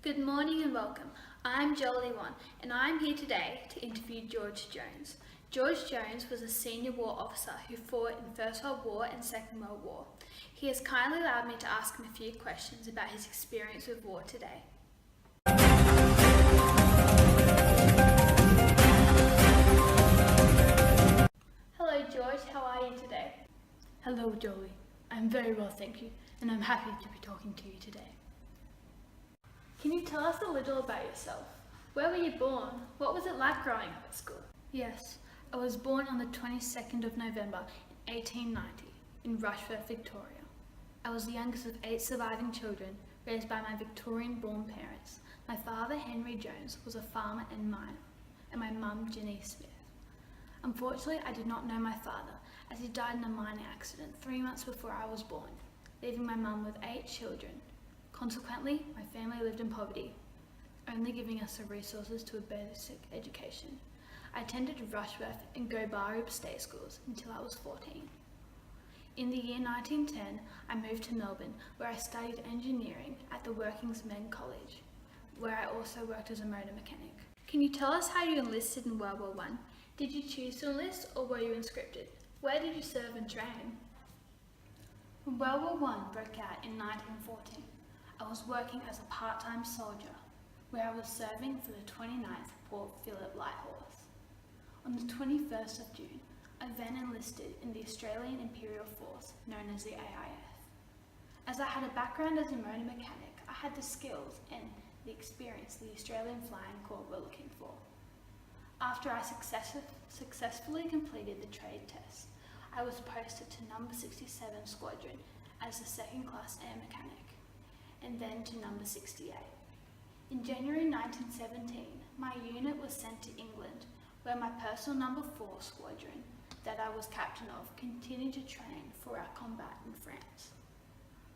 Good morning and welcome. I'm Jolie Wan and I'm here today to interview George Jones. George Jones was a senior war officer who fought in the First World War and Second World War. He has kindly allowed me to ask him a few questions about his experience with war today. Hello George, how are you today? Hello Jolie, I'm very well thank you, and I'm happy to be talking to you today. Can you tell us a little about yourself? Where were you born? What was it like growing up at school? Yes, I was born on the 22nd of November in 1890 in Rushford, Victoria. I was the youngest of 8 surviving children raised by my Victorian-born parents. My father, Henry Jones, was a farmer and miner, and my mum, Jenny Smith. Unfortunately, I did not know my father, as he died in a mining accident 3 months before I was born, leaving my mum with 8 children. Consequently, my family lived in poverty, only giving us the resources to a basic education. I attended Rushworth and Gobarib state schools until I was 14. In the year 1910, I moved to Melbourne, where I studied engineering at the Working's Men College, where I also worked as a motor mechanic. Can you tell us how you enlisted in World War I? Did you choose to enlist or were you conscripted? Where did you serve and train? When World War I broke out in 1914, I was working as a part-time soldier, where I was serving for the 29th Port Phillip Light Horse. On the 21st of June, I then enlisted in the Australian Imperial Force, known as the AIF. As I had a background as a motor mechanic, I had the skills and the experience the Australian Flying Corps were looking for. After I successfully completed the trade test, I was posted to number 67 Squadron as the second-class air mechanic, and then to number 68. In January 1917, my unit was sent to England, where my personal number 4 Squadron, that I was captain of, continued to train for our combat in France.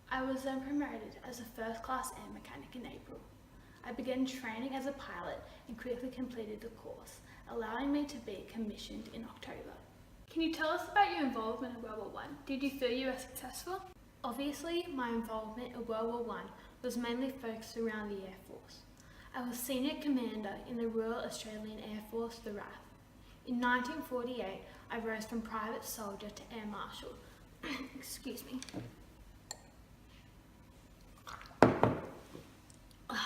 I was then promoted as a first-class air mechanic in April. I began training as a pilot and quickly completed the course, allowing me to be commissioned in October. Can you tell us about your involvement in World War I? Did you feel you were successful? Obviously, my involvement in World War I was mainly focused around the Air Force. I was Senior Commander in the Royal Australian Air Force, the RAF. In 1948, I rose from private soldier to Air Marshal. Excuse me. I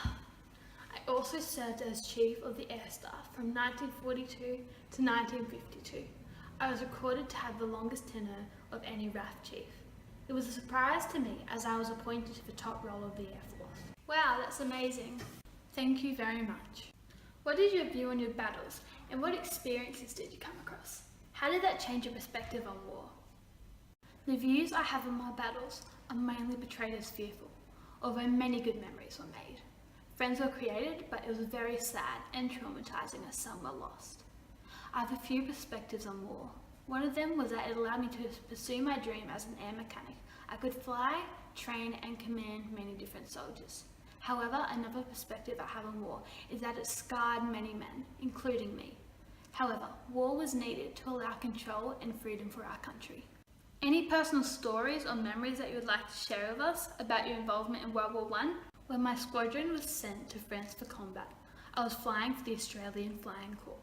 also served as Chief of the Air Staff from 1942 to 1952. I was recorded to have the longest tenure of any RAF chief. It was a surprise to me as I was appointed to the top role of the Air Force. Wow, that's amazing. Thank you very much. What is your view on your battles and what experiences did you come across? How did that change your perspective on war? The views I have on my battles are mainly portrayed as fearful, although many good memories were made. Friends were created, but it was very sad and traumatizing as some were lost. I have a few perspectives on war. One of them was that it allowed me to pursue my dream as an air mechanic. I could fly, train and command many different soldiers. However, another perspective I have on war is that it scarred many men, including me. However, war was needed to allow control and freedom for our country. Any personal stories or memories that you would like to share with us about your involvement in World War I? When my squadron was sent to France for combat, I was flying for the Australian Flying Corps.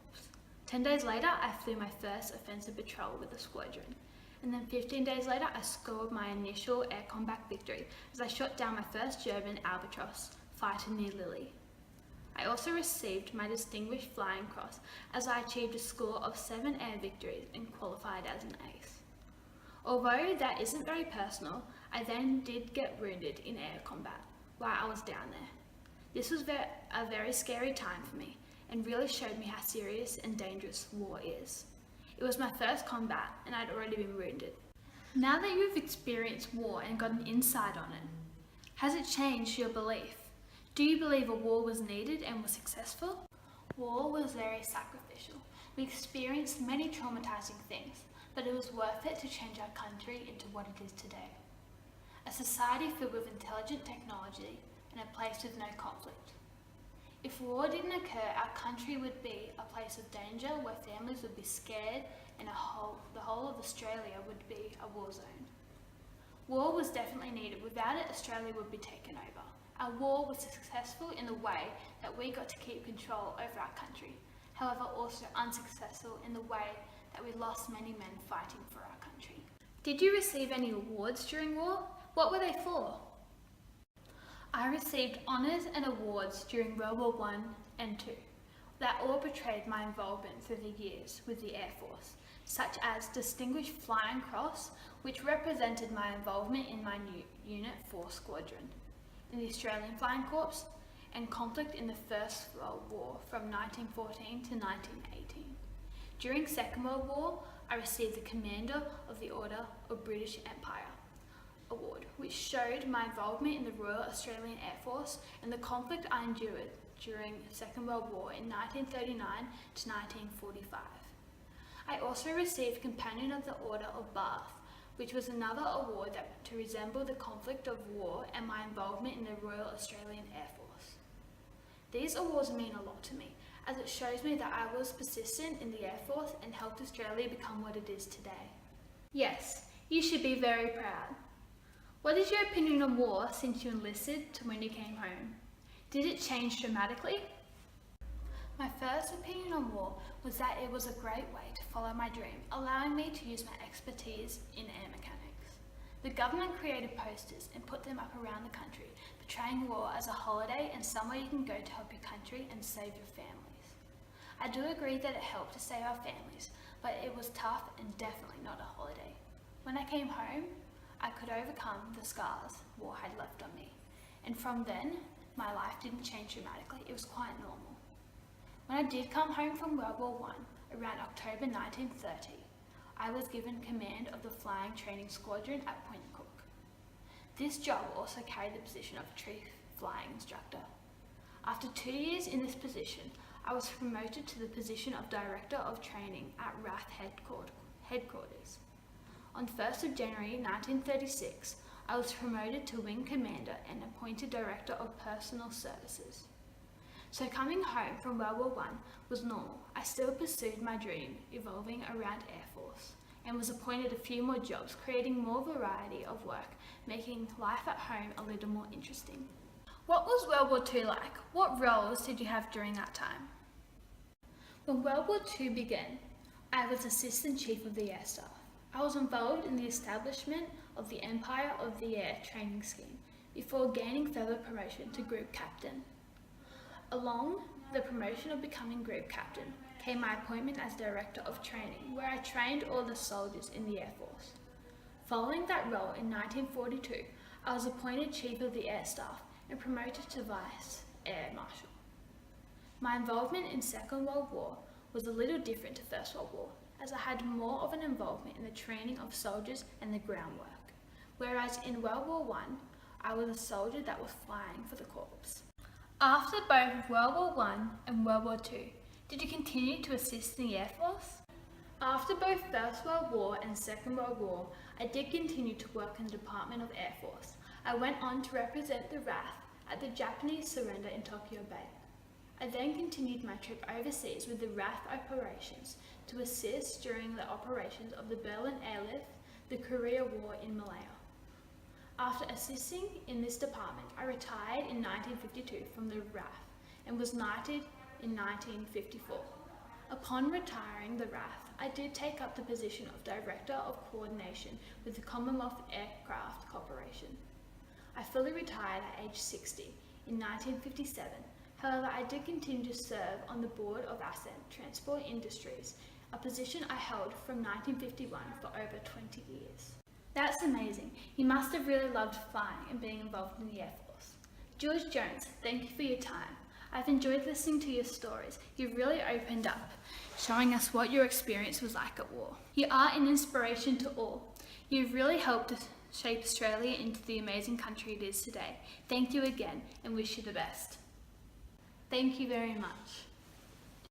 10 days later, I flew my first offensive patrol with the squadron, and then 15 days later, I scored my initial air combat victory as I shot down my first German Albatross fighter near Lille. I also received my Distinguished Flying Cross as I achieved a score of 7 air victories and qualified as an ace. Although that isn't very personal, I then did get wounded in air combat while I was down there. This was a very scary time for me, and really showed me how serious and dangerous war is. It was my first combat and I'd already been wounded. Now that you've experienced war and got an insight on it, has it changed your belief? Do you believe a war was needed and was successful? War was very sacrificial. We experienced many traumatizing things, but it was worth it to change our country into what it is today. A society filled with intelligent technology and a place with no conflict. If war didn't occur, our country would be a place of danger where families would be scared and the whole of Australia would be a war zone. War was definitely needed. Without it, Australia would be taken over. Our war was successful in the way that we got to keep control over our country, however also unsuccessful in the way that we lost many men fighting for our country. Did you receive any awards during war? What were they for? I received honours and awards during World War I and II that all portrayed my involvement through the years with the Air Force, such as Distinguished Flying Cross, which represented my involvement in my new Unit 4 Squadron, in the Australian Flying Corps, and conflict in the First World War from 1914 to 1918. During Second World War, I received the Commander of the Order of British Empire Award, which showed my involvement in the Royal Australian Air Force and the conflict I endured during the Second World War in 1939 to 1945. I also received Companion of the Order of Bath, which was another award to resemble the conflict of war and my involvement in the Royal Australian Air Force. These awards mean a lot to me, as it shows me that I was persistent in the Air Force and helped Australia become what it is today. Yes, you should be very proud. What is your opinion on war since you enlisted to when you came home? Did it change dramatically? My first opinion on war was that it was a great way to follow my dream, allowing me to use my expertise in air mechanics. The government created posters and put them up around the country, portraying war as a holiday and somewhere you can go to help your country and save your families. I do agree that it helped to save our families, but it was tough and definitely not a holiday. When I came home, I could overcome the scars war had left on me, and from then, my life didn't change dramatically. It was quite normal. When I did come home from World War I, around October 1930, I was given command of the Flying Training Squadron at Point Cook. This job also carried the position of Chief Flying Instructor. After 2 years in this position, I was promoted to the position of Director of Training at RAF Headquarters. On 1st of January 1936, I was promoted to Wing Commander and appointed Director of Personnel Services. So coming home from World War I was normal. I still pursued my dream, evolving around Air Force, and was appointed a few more jobs, creating more variety of work, making life at home a little more interesting. What was World War II like? What roles did you have during that time? When World War II began, I was Assistant Chief of the Air Staff. I was involved in the establishment of the Empire of the Air training scheme before gaining further promotion to Group Captain. Along the promotion of becoming Group Captain came my appointment as Director of Training, where I trained all the soldiers in the Air Force. Following that role in 1942, I was appointed Chief of the Air Staff and promoted to Vice Air Marshal. My involvement in Second World War was a little different to First World War, as I had more of an involvement in the training of soldiers and the groundwork, whereas in World War I was a soldier that was flying for the Corps. After both World War I and World War II, did you continue to assist in the Air Force? After both First World War and Second World War, I did continue to work in the Department of Air Force. I went on to represent the RAF at the Japanese surrender in Tokyo Bay. I then continued my trip overseas with the RAF operations to assist during the operations of the Berlin Airlift, the Korea War in Malaya. After assisting in this department, I retired in 1952 from the RAF and was knighted in 1954. Upon retiring the RAF, I did take up the position of Director of Coordination with the Commonwealth Aircraft Corporation. I fully retired at age 60 in 1957. However, I did continue to serve on the Board of Ascent Transport Industries, a position I held from 1951 for over 20 years. That's amazing. You must have really loved flying and being involved in the Air Force. George Jones, thank you for your time. I've enjoyed listening to your stories. You've really opened up, showing us what your experience was like at war. You are an inspiration to all. You've really helped to shape Australia into the amazing country it is today. Thank you again and wish you the best. Thank you very much.